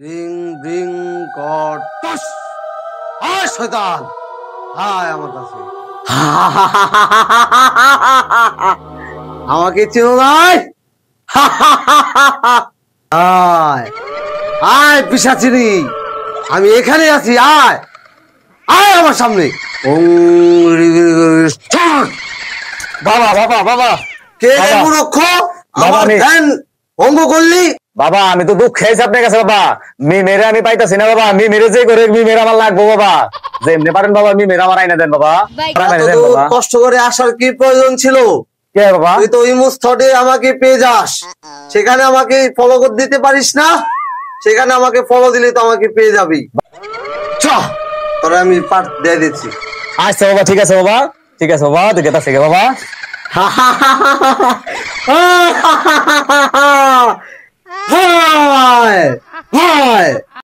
Ring ring কর toss. আয় শয়তান, আয় আমার কাছে। আমাকে চেনো নাই? আয় আয় পিশাচিনী, আমি এখানে আছি, আয় আয় আমার সামনে। বাবা বাবা বাবা কে রে বাবা। মূর্খ, বাবা, আমার আমি- ধ্যান ভঙ্গ করলি? বাবা আমি তো দুঃখ খেয়েছি আপনার কাছে বাবা। মেরে আমি পাইতাছি না বাবা, মেরে যে করে মেরে আমার লাগবো বাবা। যে এমনি পারেন বাবা, মেরে আমার আইনা দেন বাবা। আইনা দেন এত বাবা। কষ্ট করে আসার কি প্রয়োজন ছিল? কে বাবা? তুই তো ইমোস থটে আমাকে পেয়ে যাস, সেখানে আমাকে ফলো করে দিতে পারিস না? সেখানে আমাকে ফলো দিলে তো আমাকে পেয়ে যাবি। চ, তোরা আমি পাঠ দিয়ে দিচ্ছি। আচ্ছা বাবা, ঠিক আছে বাবা, ঠিক আছে বাবা, তুই গেতা থেকে বাবা। হায় হায়